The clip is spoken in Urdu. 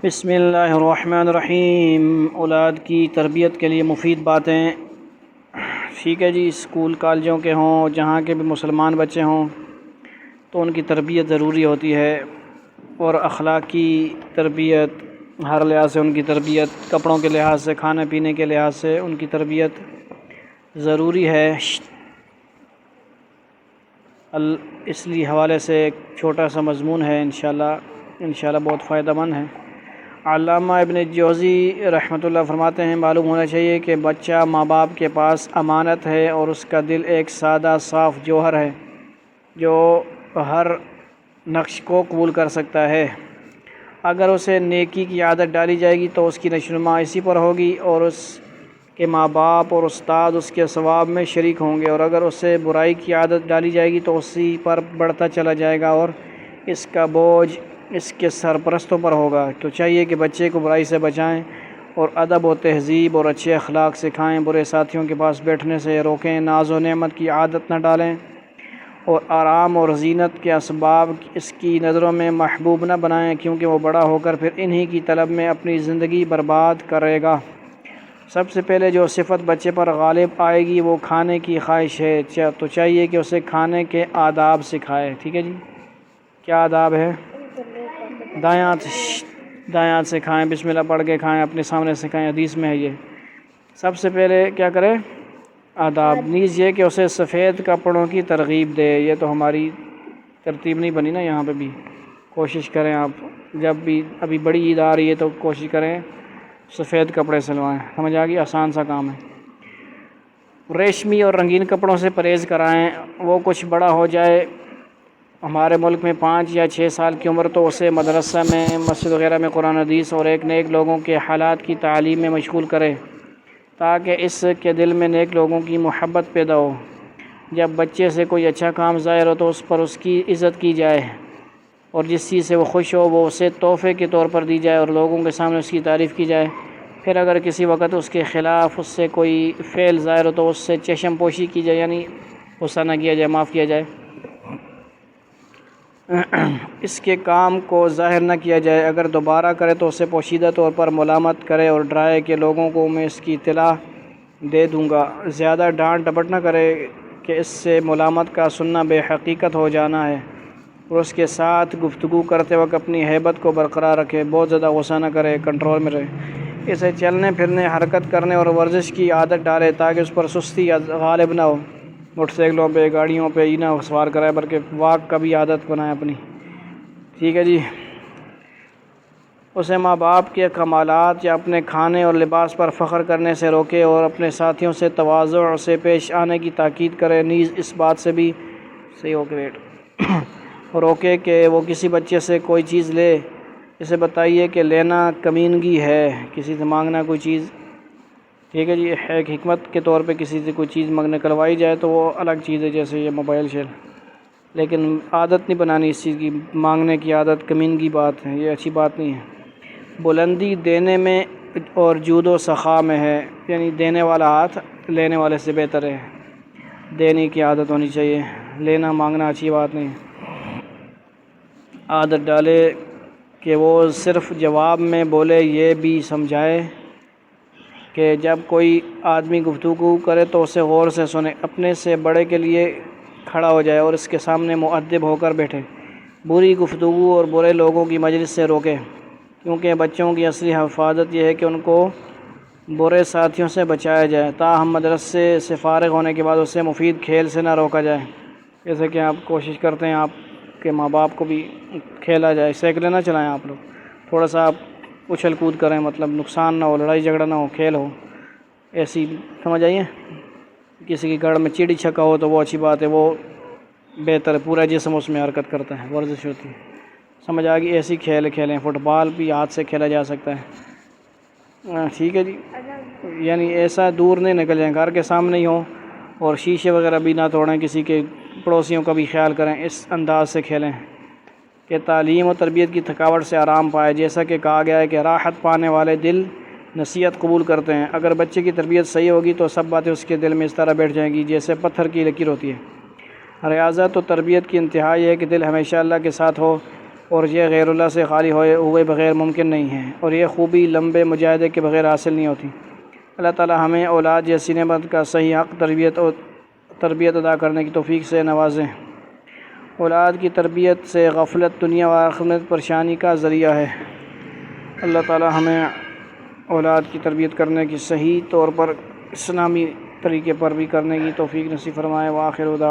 بسم اللہ الرحمن الرحیم۔ اولاد کی تربیت کے لیے مفید باتیں، ٹھیک ہے جی، اسکول کالجوں کے ہوں، جہاں کے بھی مسلمان بچے ہوں تو ان کی تربیت ضروری ہوتی ہے، اور اخلاقی تربیت، ہر لحاظ سے ان کی تربیت، کپڑوں کے لحاظ سے، کھانے پینے کے لحاظ سے ان کی تربیت ضروری ہے۔ اس لیے حوالے سے ایک چھوٹا سا مضمون ہے، انشاءاللہ بہت فائدہ مند ہے۔ علامہ ابن جوزی رحمۃ اللہ فرماتے ہیں، معلوم ہونا چاہیے کہ بچہ ماں باپ کے پاس امانت ہے، اور اس کا دل ایک سادہ صاف جوہر ہے جو ہر نقش کو قبول کر سکتا ہے۔ اگر اسے نیکی کی عادت ڈالی جائے گی تو اس کی نشوونما اسی پر ہوگی، اور اس کے ماں باپ اور استاد اس کے ثواب میں شریک ہوں گے، اور اگر اسے برائی کی عادت ڈالی جائے گی تو اسی پر بڑھتا چلا جائے گا، اور اس کا بوجھ اس کے سرپرستوں پر ہوگا۔ تو چاہیے کہ بچے کو برائی سے بچائیں، اور ادب و تہذیب اور اچھے اخلاق سکھائیں، برے ساتھیوں کے پاس بیٹھنے سے روکیں، ناز و نعمت کی عادت نہ ڈالیں، اور آرام اور زینت کے اسباب اس کی نظروں میں محبوب نہ بنائیں، کیونکہ وہ بڑا ہو کر پھر انہی کی طلب میں اپنی زندگی برباد کرے گا۔ سب سے پہلے جو صفت بچے پر غالب آئے گی وہ کھانے کی خواہش ہے، تو چاہیے کہ اسے کھانے کے آداب سکھائے۔ ٹھیک ہے جی، کیا آداب ہے؟ دایات سے کھائیں، بسم اللہ پڑھ کے کھائیں، اپنے سامنے سے کھائیں، حدیث میں ہے یہ۔ سب سے پہلے کیا کرے؟ آداب۔ نیز یہ کہ اسے سفید کپڑوں کی ترغیب دے۔ یہ تو ہماری ترتیب نہیں بنی نا، یہاں پہ بھی کوشش کریں آپ، جب بھی ابھی بڑی عید آ رہی ہے تو کوشش کریں سفید کپڑے سلوائیں، سمجھ آ گئی؟ آسان سا کام ہے۔ ریشمی اور رنگین کپڑوں سے پرہیز کرائیں۔ وہ کچھ بڑا ہو جائے، ہمارے ملک میں 5 یا 6 سال کی عمر، تو اسے مدرسہ میں، مسجد وغیرہ میں قرآن حدیث اور نیک لوگوں کے حالات کی تعلیم میں مشغول کرے، تاکہ اس کے دل میں نیک لوگوں کی محبت پیدا ہو۔ جب بچے سے کوئی اچھا کام ظاہر ہو تو اس پر اس کی عزت کی جائے، اور جس چیز سے وہ خوش ہو وہ اسے تحفے کے طور پر دی جائے، اور لوگوں کے سامنے اس کی تعریف کی جائے۔ پھر اگر کسی وقت اس کے خلاف اس سے کوئی فعل ظاہر ہو تو اس سے چشم پوشی کی جائے، یعنی غصہ نہ کیا جائے، معاف کیا جائے، اس کے کام کو ظاہر نہ کیا جائے۔ اگر دوبارہ کرے تو اسے پوشیدہ طور پر ملامت کرے اور ڈرائے کہ لوگوں کو میں اس کی اطلاع دے دوں گا۔ زیادہ ڈانٹ ڈپٹ نہ کرے کہ اس سے ملامت کا سننا بے حقیقت ہو جانا ہے، اور اس کے ساتھ گفتگو کرتے وقت اپنی ہیبت کو برقرار رکھے، بہت زیادہ غصہ نہ کرے، کنٹرول میں رہے۔ اسے چلنے پھرنے، حرکت کرنے اور ورزش کی عادت ڈالے تاکہ اس پر سستی غالب نہ ہو۔ موٹر سائیکلوں پہ، گاڑیوں پہ ہی نہ سوار کرائے، بلکہ واک کا بھی عادت بنائے اپنی۔ ٹھیک ہے جی۔ اسے ماں باپ کے کمالات یا اپنے کھانے اور لباس پر فخر کرنے سے روکے، اور اپنے ساتھیوں سے تواضع سے پیش آنے کی تاکید کرے۔ نیز اس بات سے بھی روکے کہ وہ کسی بچے سے کوئی چیز لے، اسے بتائیے کہ لینا کمینگی ہے، کسی سے مانگنا کوئی چیز، ٹھیک ہے جی، ایک حکمت کے طور پہ کسی سے کوئی چیز نکلوائی جائے تو وہ الگ چیز ہے، جیسے یہ موبائل شیل، لیکن عادت نہیں بنانی اس چیز کی، مانگنے کی عادت کمینگی بات ہے، یہ اچھی بات نہیں ہے۔ بلندی دینے میں اور جود و سخا میں ہے، یعنی دینے والا ہاتھ لینے والے سے بہتر ہے، دینے کی عادت ہونی چاہیے، لینا مانگنا اچھی بات نہیں ہے۔ عادت ڈالے کہ وہ صرف جواب میں بولے، یہ بھی سمجھائے کہ جب کوئی آدمی گفتگو کرے تو اسے غور سے سنے، اپنے سے بڑے کے لیے کھڑا ہو جائے اور اس کے سامنے مؤدب ہو کر بیٹھے۔ بری گفتگو اور برے لوگوں کی مجلس سے روکے، کیونکہ بچوں کی اصلی حفاظت یہ ہے کہ ان کو برے ساتھیوں سے بچایا جائے۔ تاہم مدرسے سے فارغ ہونے کے بعد اسے مفید کھیل سے نہ روکا جائے، جیسے کہ آپ کوشش کرتے ہیں آپ کے ماں باپ کو بھی کھیلا جائے، سائیکلیں نہ چلائیں آپ لوگ، تھوڑا سا آپ اچھل کود کریں، مطلب نقصان نہ ہو، لڑائی جھگڑا نہ ہو، کھیل ہو، ایسی سمجھ آئیے۔ کسی کی گڑھ میں چڑی چھکا ہو تو وہ اچھی بات ہے، وہ بہتر ہے، پورا جسم اس میں حرکت کرتا ہے، ورزش ہوتی ہے، سمجھ آ گئی؟ ایسی کھیل کھیلیں، فٹ بال بھی ہاتھ سے کھیلا جا سکتا ہے، ٹھیک ہے جی، یعنی ایسا دور نہیں نکل جائیں، گھر کے سامنے ہی ہوں، اور شیشے وغیرہ بھی نہ توڑیں، کسی کے پڑوسیوں کا بھی خیال کریں، اس انداز سے کھیلیں کہ تعلیم و تربیت کی تھکاوٹ سے آرام پائے۔ جیسا کہ کہا گیا ہے کہ راحت پانے والے دل نصیحت قبول کرتے ہیں۔ اگر بچے کی تربیت صحیح ہوگی تو سب باتیں اس کے دل میں اس طرح بیٹھ جائیں گی جیسے پتھر کی لکیر ہوتی ہے۔ ریاضت و تربیت کی انتہا یہ ہے کہ دل ہمیشہ اللہ کے ساتھ ہو، اور یہ غیر اللہ سے خالی ہوئے بغیر ممکن نہیں ہے، اور یہ خوبی لمبے مجاہدے کے بغیر حاصل نہیں ہوتی۔ اللہ تعالی ہمیں اولاد جیسی نعمت کا صحیح حق تربیت ادا کرنے کی توفیق سے نوازیں۔ اولاد کی تربیت سے غفلت دنیا و آخرت میں پریشانی کا ذریعہ ہے۔ اللہ تعالی ہمیں اولاد کی تربیت کرنے کی صحیح طور پر اسلامی طریقے پر بھی کرنے کی توفیق نصیب فرمائے۔ وآخر دعوانا